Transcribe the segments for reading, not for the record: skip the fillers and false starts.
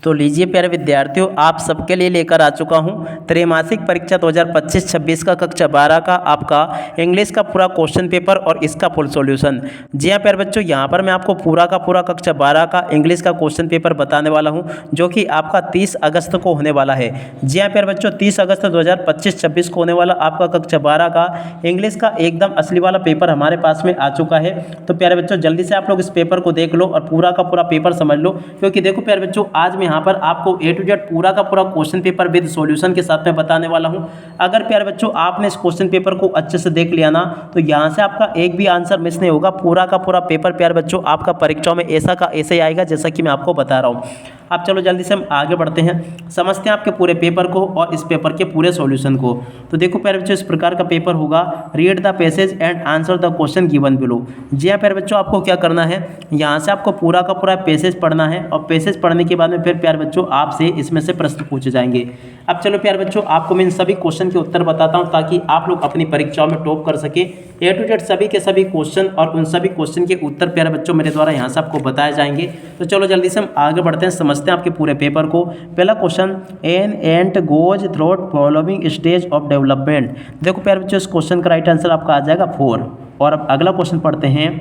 तो लीजिए प्यारे विद्यार्थियों, आप सबके लिए लेकर आ चुका हूं त्रैमासिक परीक्षा 2025-26 का कक्षा 12 का आपका इंग्लिश का पूरा क्वेश्चन पेपर और इसका फुल सॉल्यूशन। जी हां प्यारे बच्चों, यहां पर मैं आपको पूरा का पूरा कक्षा 12 का इंग्लिश का क्वेश्चन पेपर बताने वाला हूं, जो कि आपका 30 अगस्त को होने वाला है। जी हां प्यारे बच्चों, 30 अगस्त 2025-26 को होने वाला आपका कक्षा 12 का इंग्लिश का एकदम असली वाला पेपर हमारे पास में आ चुका है। तो प्यारे बच्चों, जल्दी से आप लोग इस पेपर को देख लो और पूरा का पूरा पेपर समझ लो, क्योंकि देखो प्यारे बच्चों, आज मैं यहाँ पर आपको A to Z पूरा का पूरा क्वेश्चन पेपर विद सॉल्यूशन के साथ में बताने वाला हूँ। अगर प्यारे बच्चों आपने इस क्वेश्चन पेपर को अच्छे से देख लिया ना, तो यहाँ से आपका एक भी आंसर मिस नहीं होगा। पूरा का पूरा पेपर प्यारे बच्चों आपका परीक्षाओं में ऐसा का ऐसे ही आएगा जैसा कि मैं आपको बता रहा हूँ। अब चलो जल्दी से हम आगे बढ़ते हैं, समझते हैं आपके पूरे पेपर को और इस पेपर के पूरे सॉल्यूशन को। तो देखो प्यारे बच्चों, इस प्रकार का पेपर होगा। Read the passage and answer the question given below. जी हाँ प्यारे बच्चों, आपको क्या करना है, यहाँ से आपको पूरा का पूरा पैसेज पढ़ना है और पैसेज पढ़ने के बाद में फिर प्यारे बच्चों आपसे इसमें से प्रश्न पूछे जाएंगे। अब चलो प्यारे बच्चों, आपको मैं इन सभी क्वेश्चन के उत्तर बताता हूँ ताकि आप लोग अपनी परीक्षाओं में टॉप कर सके। A to Z सभी के सभी क्वेश्चन और उन सभी क्वेश्चन के उत्तर प्यारे बच्चों मेरे द्वारा यहाँ से आपको बताए जाएंगे। तो चलो जल्दी से हम आगे बढ़ते हैं, समझते हैं आपके पूरे पेपर को। पहला question, an ant goes through following stage of development. देखो प्यारे बच्चों, इस क्वेश्चन का राइट आंसर आपका आ जाएगा 4। और अब अगला क्वेश्चन पढ़ते हैं,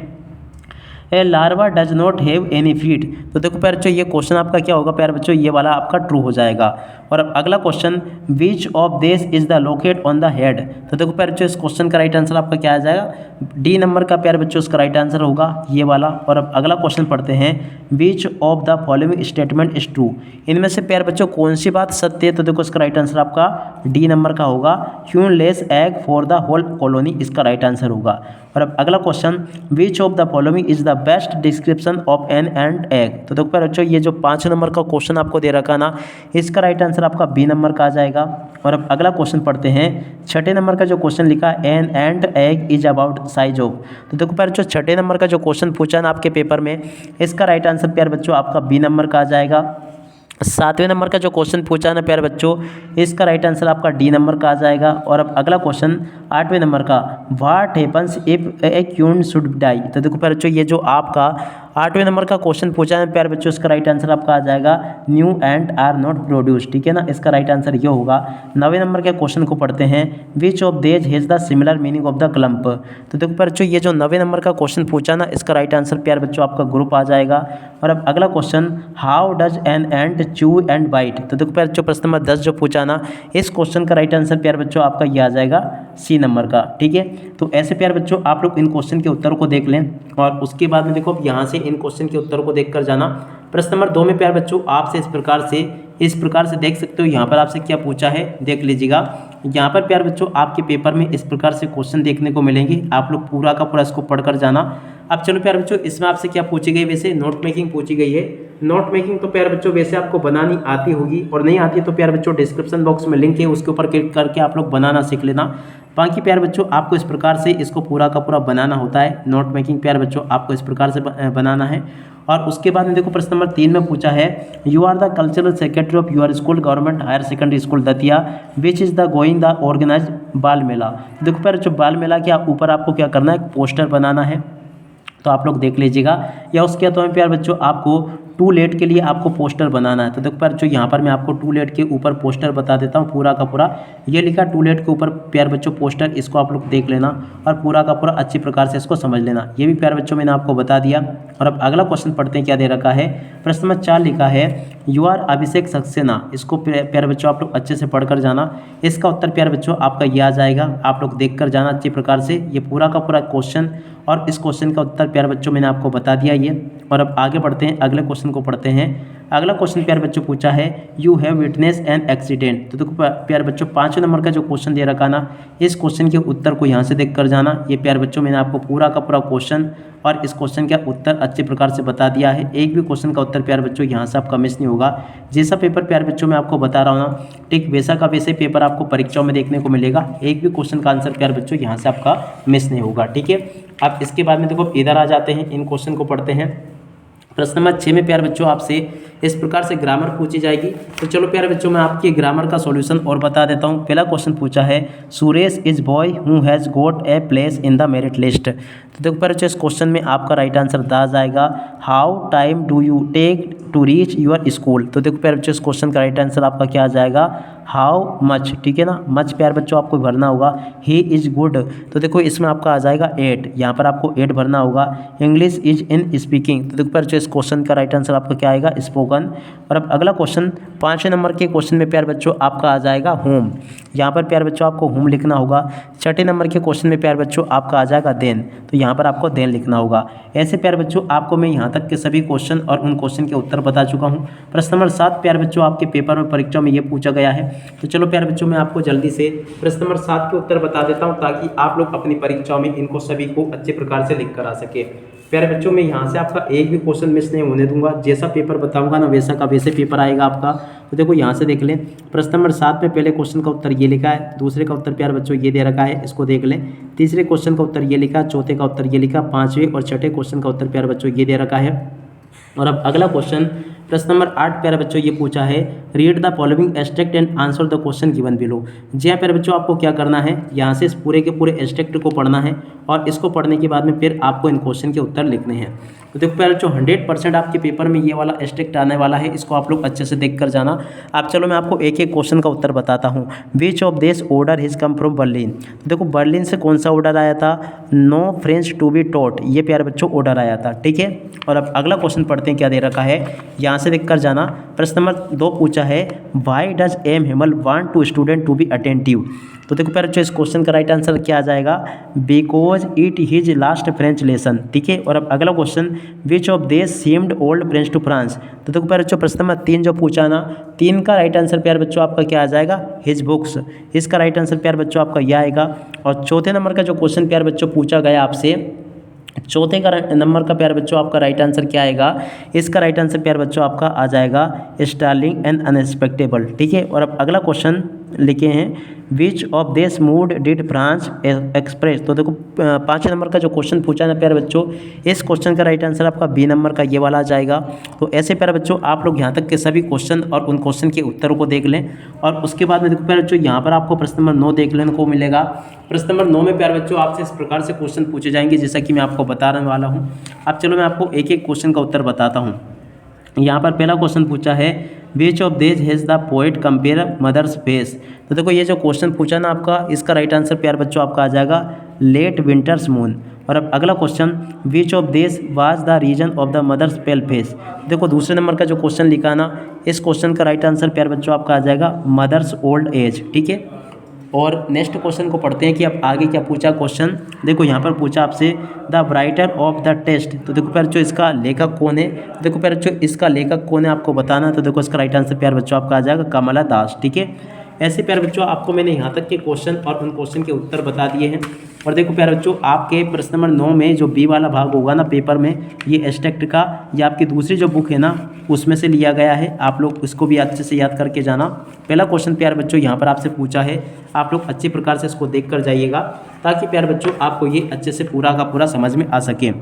a larva does not have any feet. तो देखो प्यारे बच्चों, ये क्वेश्चन आपका क्या होगा प्यारे बच्चों, ये वाला आपका ट्रू हो जाएगा। और अब अगला question, which of this is the locate on the head. तो देखो प्यारे बच्चों, इस क्वेश्चन का राइट आंसर आपका क्या आ जाएगा, डी नंबर का प्यारे बच्चों इसका राइट आंसर होगा ये वाला। और अब अगला क्वेश्चन पढ़ते हैं, विच of the following statement is true. इनमें से प्यारे बच्चों कौन सी बात सत्य है। तो देखो इसका राइट आंसर आपका डी नंबर का होगा, human less egg for the whole colony, इसका राइट आंसर होगा। और अब अगला question, which of the following is the best description of an ant egg. तो देखो प्यारे बच्चों, ये जो 5 नंबर का क्वेश्चन आपको दे रखा ना, इसका राइट आंसर आपका बी नंबर का आ जाएगा। और अब अगला क्वेश्चन पढ़ते हैं, 6 नंबर का जो क्वेश्चन लिखा, an ant egg is about size of. तो देखो प्यारे बच्चों, 6 नंबर का जो क्वेश्चन पूछा ना आपके पेपर में, इसका राइट आंसर प्यारे बच्चों आपका बी नंबर का आ जाएगा। 7वें नंबर का जो क्वेश्चन पूछा ना प्यारे बच्चों, इसका राइट आंसर आपका डी नंबर का आ जाएगा। और अब अगला क्वेश्चन 8वें नंबर का, what happens if a queen should die. तो देखो प्यारे बच्चों, ये जो आपका 8वें नंबर का क्वेश्चन पूछा है प्यारे बच्चों, इसका राइट आंसर आपका आ जाएगा new ant are not produce, ठीक है ना, इसका राइट आंसर ये होगा। 9वें नंबर के क्वेश्चन को पढ़ते हैं, विच ऑफ देज has the similar meaning of the clump. तो देखो प्यारे बच्चों, ये जो 9वें नंबर का क्वेश्चन पूछा ना, इसका राइट आंसर प्यारे बच्चों आपका ग्रुप आ जाएगा। और अब अगला question, how does an ant chew and bite. तो देखो प्यारे बच्चों, प्रश्न नंबर 10 जो पूछा ना, इस क्वेश्चन का राइट आंसर प्यारे बच्चों आपका ये आ जाएगा सी नंबर का, ठीक है। तो ऐसे प्यारे बच्चों आप लोग इन क्वेश्चन के उत्तर को देख लें और उसके बाद में देखो यहाँ से इन क्वेश्चन के उत्तर को देखकर जाना। प्रश्न नंबर 2 में प्यारे बच्चों आपसे इस प्रकार से देख सकते हो, यहाँ पर आपसे क्या पूछा है देख लीजिएगा। यहाँ पर प्यारे बच्चों आपके पेपर में इस प्रकार से क्वेश्चन देखने को मिलेंगे, आप लोग पूरा का पूरा इसको पढ़कर जाना। अब चलो प्यारे बच्चों, इसमें आपसे क्या पूछी गई, वैसे नोट मेकिंग पूछी गई है। नोट मेकिंग तो प्यारे बच्चों वैसे आपको बनानी आती होगी, और नहीं आती तो प्यारे बच्चों डिस्क्रिप्शन बॉक्स में लिंक है, उसके ऊपर क्लिक करके आप लोग बनाना सीख लेना। बाकी प्यारे बच्चों आपको इस प्रकार से इसको पूरा का पूरा बनाना होता है। नोट मेकिंग प्यारे बच्चों आपको इस प्रकार से बनाना है। और उसके बाद में देखो प्रश्न नंबर 3 में पूछा है, you are the cultural secretary of your school government higher secondary school Datia, which is the going the organise bal mela. देखो प्यारे बच्चों, बाल मेला के ऊपर आपको क्या करना है, एक पोस्टर बनाना है, तो आप लोग देख लीजिएगा। या उसके बाद में प्यारे बच्चों आपको टू लेट के लिए आपको पोस्टर बनाना है। तो देखो प्यारे बच्चों, यहाँ पर मैं आपको टू लेट के ऊपर पोस्टर बता देता हूँ पूरा का पूरा। ये लिखा टू लेट के ऊपर प्यारे बच्चों पोस्टर, इसको आप लोग देख लेना और पूरा का पूरा अच्छी प्रकार से इसको समझ लेना। ये भी प्यारे बच्चों मैंने आपको बता दिया। और अब अगला क्वेश्चन पढ़ते हैं, क्या दे रखा है, प्रश्न नंबर 4 लिखा है, यू आर अभिषेक सक्सेना। इसको प्यारे बच्चों आप लोग अच्छे से पढ़कर जाना। इसका उत्तर प्यारे बच्चों आपका ये आ जाएगा, आप लोग देख कर जाना अच्छी प्रकार से। ये पूरा का पूरा क्वेश्चन और इस क्वेश्चन का उत्तर प्यारे बच्चों मैंने आपको बता दिया ये। और अब आगे बढ़ते हैं, अगले क्वेश्चन को पढ़ते हैं। अगला क्वेश्चन प्यारे बच्चों पूछा है, you have witness an accident. तो देखो प्यारे बच्चों 5वें नंबर का जो क्वेश्चन दे रखा ना, इस क्वेश्चन के उत्तर को यहाँ से देख कर जाना। ये प्यारे बच्चों मैंने आपको पूरा का पूरा क्वेश्चन और इस क्वेश्चन का उत्तर अच्छे प्रकार से बता दिया है। एक भी क्वेश्चन का उत्तर प्यारे बच्चों यहाँ से आपका मिस नहीं होगा। जैसा पेपर प्यारे बच्चों मैं आपको बता रहा हूँ ना, ठीक वैसा का वैसे पेपर आपको परीक्षाओं में देखने को मिलेगा। एक भी क्वेश्चन का आंसर प्यारे बच्चों यहाँ से आपका मिस नहीं होगा, ठीक है। अब इसके बाद में देखो इधर आ जाते हैं, इन क्वेश्चन को पढ़ते हैं। प्रश्न नंबर 6 में प्यारे बच्चों आपसे इस प्रकार से ग्रामर पूछी जाएगी। तो चलो प्यारे बच्चों मैं आपके ग्रामर का सॉल्यूशन और बता देता हूँ। पहला क्वेश्चन पूछा है Suresh is boy who has got a place in the merit list. तो देखो प्यारे बच्चों इस क्वेश्चन में आपका राइट आंसर दा जाएगा how time do you take to reach your school. तो देखो प्यारे बच्चों इस क्वेश्चन का राइट आंसर आपका क्या आ जाएगा हाउ मच, ठीक है ना। मच प्यारे बच्चों आपको भरना होगा। ही इज़ गुड, तो देखो इसमें आपका आ जाएगा 8, यहाँ पर आपको 8 भरना होगा। इंग्लिश इज इन स्पीकिंग, तो देखो प्यारे बच्चों इस क्वेश्चन का राइट आंसर आपका क्या आएगा स्पोकन। और अब अगला क्वेश्चन 5वें नंबर के क्वेश्चन में प्यारे बच्चों आपका आ जाएगा होम, यहाँ पर प्यारे बच्चों आपको होम लिखना होगा। 6ठे नंबर के क्वेश्चन में प्यारे बच्चों आपका आ जाएगा देन, तो यहाँ पर आपको देन लिखना होगा। ऐसे प्यारे बच्चों आपको मैं यहाँ तक के सभी क्वेश्चन और उन क्वेश्चन के उत्तर बता चुका हूँ। प्रश्न नंबर 7 प्यारे बच्चों आपके पेपर में परीक्षा में ये पूछा गया है। तो चलो प्यारे बच्चों मैं आपको जल्दी से प्रश्न नंबर 7 के उत्तर बता देता हूँ ताकि आप लोग अपनी परीक्षाओं में इनको सभी को अच्छे प्रकार से लिख कर आ सके। प्यारे बच्चों मैं यहाँ से आपका एक भी क्वेश्चन मिस नहीं होने दूंगा, जैसा पेपर बताऊंगा ना वैसा का वैसे पेपर आएगा आपका। तो देखो यहाँ से देख लें, प्रश्न नंबर 7 में पहले क्वेश्चन का उत्तर ये लिखा है, दूसरे का उत्तर प्यारे बच्चों ये दे रखा है, इसको देख लें। तीसरे क्वेश्चन का उत्तर ये लिखा, चौथे का उत्तर ये लिखा, 5वें और 6ठे क्वेश्चन का उत्तर प्यारे बच्चों ये दे रखा है। और अब अगला क्वेश्चन प्रश्न नंबर 8 प्यारे बच्चों ये पूछा है read the following extract and answer the question given below. जी हाँ प्यारे बच्चों आपको क्या करना है, यहाँ से इस पूरे के पूरे एक्सट्रैक्ट को पढ़ना है और इसको पढ़ने के बाद में फिर आपको इन क्वेश्चन के उत्तर लिखने हैं। तो देखो प्यारे बच्चों 100% आपके पेपर में ये वाला एक्सट्रैक्ट आने वाला है, इसको आप लोग अच्छे से देख कर जाना। अब चलो मैं आपको एक एक क्वेश्चन का उत्तर बताता हूँ। Which of this order his come from Berlin. तो देखो बर्लिन से कौन सा ऑर्डर आया था, no French to be taught, ये प्यारे बच्चों ऑर्डर आया था, ठीक है। और अब अगला क्वेश्चन पढ़ते हैं क्या दे रखा है, यहाँ से देख कर जाना। प्रश्न नंबर 2 पूछा है why does M Hamel want to student to be attentive. तो देखो प्यारे बच्चों इस क्वेश्चन का राइट आंसर क्या आ जाएगा because it his last French lesson, ठीक है। और अब अगला question which of this seemed old French to France. तो देखो प्यारे बच्चों प्रश्न नंबर 3 जो पूछा ना, 3 का राइट आंसर प्यारे बच्चों आपका क्या आ जाएगा हिज बुक्स, इसका राइट आंसर प्यारे बच्चों आपका यह आएगा। और चौथे नंबर का जो क्वेश्चन प्यारे बच्चों पूछा गया आपसे, चौथे का नंबर का प्यारे बच्चों आपका राइट आंसर क्या आएगा, इसका राइट आंसर प्यारे बच्चों आपका आ जाएगा स्टार्लिंग एंड अनएक्सपेक्टेबल, ठीक है। और अब अगला क्वेश्चन लिखे हैं विच of this mood did France express. तो देखो 5 नंबर का जो क्वेश्चन पूछा ना प्यारे बच्चों, इस क्वेश्चन का राइट आंसर आपका बी नंबर का ये वाला आ जाएगा। तो ऐसे प्यारे बच्चों आप लोग यहाँ तक के सभी क्वेश्चन और उन क्वेश्चन के उत्तरों को देख लें। और उसके बाद में देखो प्यारे बच्चों यहाँ पर आपको प्रश्न नंबर 9 देख लेने को मिलेगा। प्रश्न नंबर 9 में प्यारे बच्चों आपसे इस प्रकार से क्वेश्चन पूछे जाएंगे जैसा कि मैं आपको बताने वाला हूँ। अब चलो मैं आपको एक एक क्वेश्चन का उत्तर बताता हूँ। यहाँ पर पहला क्वेश्चन पूछा है which of this has the poet compare mother's face. तो देखो ये जो क्वेश्चन पूछा ना आपका, इसका राइट आंसर प्यारे बच्चों आपका आ जाएगा लेट विंटर्स मून। और अब अगला question which of this was the reason of the mother's pale face. देखो दूसरे नंबर का जो क्वेश्चन लिखा ना, इस क्वेश्चन का राइट आंसर प्यारे बच्चों आपका आ जाएगा मदर्स ओल्ड एज, ठीक है। और नेक्स्ट क्वेश्चन को पढ़ते हैं कि अब आगे क्या पूछा क्वेश्चन। देखो यहाँ पर पूछा आपसे the writer of the test. तो देखो प्यारे बच्चों इसका लेखक कौन है, देखो प्यारे बच्चों इसका लेखक कौन है आपको बताना। तो देखो इसका राइट आंसर प्यारे बच्चों आपका आ जाएगा कमला दास, ठीक है। ऐसे प्यारे बच्चों आपको मैंने यहाँ तक के क्वेश्चन और उन क्वेश्चन के उत्तर बता दिए हैं। और देखो प्यारे बच्चों आपके प्रश्न नंबर 9 में जो बी वाला भाग होगा ना पेपर में, ये एक्सट्रैक्ट का या आपकी दूसरी जो बुक है ना उसमें से लिया गया है। आप लोग इसको भी अच्छे से याद करके जाना। पहला क्वेश्चन प्यारे बच्चों यहाँ पर आपसे पूछा है, आप लोग अच्छी प्रकार से इसको देख कर जाइएगा ताकि प्यारे बच्चों आपको ये अच्छे से पूरा का पूरा समझ में आ सके।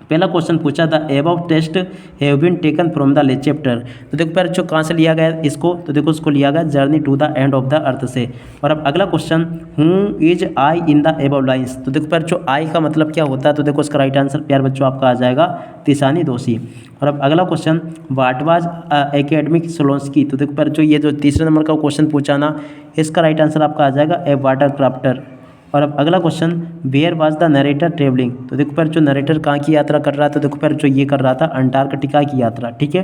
पहला क्वेश्चन पूछा the above test have been taken from the lecture chapter. तो देखो प्यारे बच्चों कहाँ से लिया गया इसको, तो देखो उसको लिया गया journey to the end of the earth से। और अब अगला question who is I in the above lines. तो देखो प्यारे बच्चों आई का मतलब क्या होता है, तो देखो इसका राइट आंसर प्यारे बच्चों आपका आ जाएगा तिसानी दोषी। और अब अगला क्वेश्चन व्हाट वाज एकेडमिक सोलोंस्की। तो देखो प्यारे बच्चों ये जो तीसरे नंबर का क्वेश्चन पूछा ना, इसका राइट आंसर आपका आ जाएगा ए वाटर क्राफ्टर। और अब अगला question where was the narrator travelling. तो देखो प्यारे जो नरेटर कहाँ की यात्रा कर रहा था, देखो प्यारे जो ये कर रहा था अंटार्कटिका की यात्रा, ठीक है।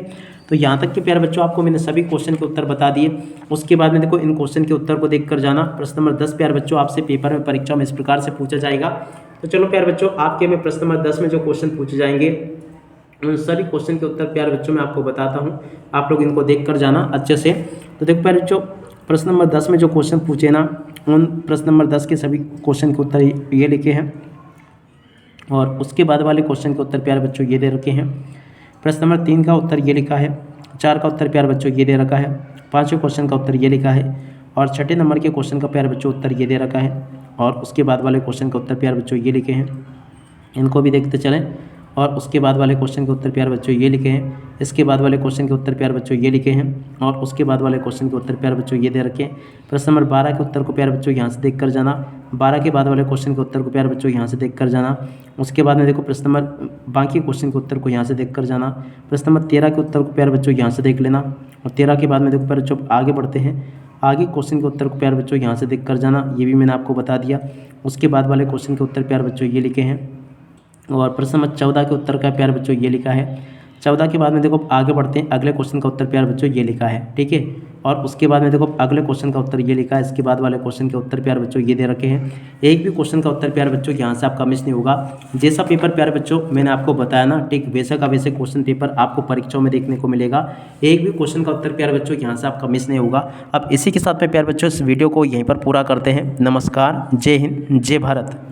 तो यहाँ तक के प्यारे बच्चों आपको मैंने सभी क्वेश्चन के उत्तर बता दिए। उसके बाद में देखो इन क्वेश्चन के उत्तर को देख कर जाना। प्रश्न नंबर 10 प्यारे बच्चों आपसे पेपर में परीक्षा में इस प्रकार से पूछा जाएगा। तो चलो प्यारे बच्चों आपके में प्रश्न नंबर 10 में जो क्वेश्चन पूछे जाएंगे उन सभी क्वेश्चन के उत्तर प्यारे बच्चों मैं आपको बताता हूँ, आप लोग इनको देख कर जाना अच्छे से। तो देखो प्यारे बच्चों प्रश्न नंबर 10 में जो क्वेश्चन पूछे ना, उन प्रश्न नंबर 10 के सभी क्वेश्चन के उत्तर ये लिखे हैं। और उसके बाद वाले क्वेश्चन के उत्तर प्यारे बच्चों ये दे रखे हैं। प्रश्न नंबर 3 का उत्तर ये लिखा है, 4 का उत्तर प्यारे बच्चों ये दे रखा है, 5वें क्वेश्चन का उत्तर ये लिखा है और 6ठे नंबर के क्वेश्चन का प्यारे बच्चों उत्तर ये दे रखा है। और उसके बाद वाले क्वेश्चन का उत्तर प्यारे बच्चों ये लिखे हैं, इनको भी देखते चलें। और उसके बाद वाले क्वेश्चन के उत्तर प्यारे बच्चों ये लिखे हैं। इसके बाद वाले क्वेश्चन के उत्तर प्यारे बच्चों ये लिखे हैं और उसके बाद वाले क्वेश्चन के उत्तर प्यारे बच्चों ये दे रखे हैं। प्रश्न नंबर 12 के उत्तर को प्यारे बच्चों यहाँ से देख कर जाना। 12 के बाद वाले क्वेश्चन के उत्तर को प्यारे बच्चों यहाँ से देख कर जाना। उसके बाद में देखो प्रश्न नंबर बाकी क्वेश्चन के उत्तर को यहाँ से देख कर जाना। प्रश्न नंबर 13 के उत्तर को प्यारे बच्चों यहाँ से देख लेना और 13 के बाद में देखो प्यारे बच्चों आगे बढ़ते हैं। आगे क्वेश्चन के उत्तर को प्यारे बच्चों यहाँ से देख कर जाना, ये भी मैंने आपको बता दिया। उसके बाद वाले क्वेश्चन के उत्तर प्यारे बच्चों ये लिखे हैं और प्रश्न नंबर 14 के उत्तर का प्यारे बच्चों ये लिखा है। 14 के बाद में देखो आगे बढ़ते हैं, अगले क्वेश्चन का उत्तर प्यारे बच्चों ये लिखा है, ठीक है। और उसके बाद में देखो अगले क्वेश्चन का उत्तर ये लिखा है। इसके बाद वाले क्वेश्चन के उत्तर प्यारे बच्चों ये दे रखे हैं। एक भी क्वेश्चन का उत्तर प्यारे बच्चों यहाँ से आपका मिस नहीं होगा। जैसा पेपर प्यारे बच्चों मैंने आपको बताया ना, ठीक वैसा का वैसे क्वेश्चन पेपर आपको परीक्षाओं में देखने को मिलेगा। एक भी क्वेश्चन का उत्तर प्यारे बच्चों यहाँ से आपका मिस नहीं होगा। अब इसी के साथ में प्यारे बच्चों इस वीडियो को यहीं पर पूरा करते हैं। नमस्कार, जय हिंद, जय भारत।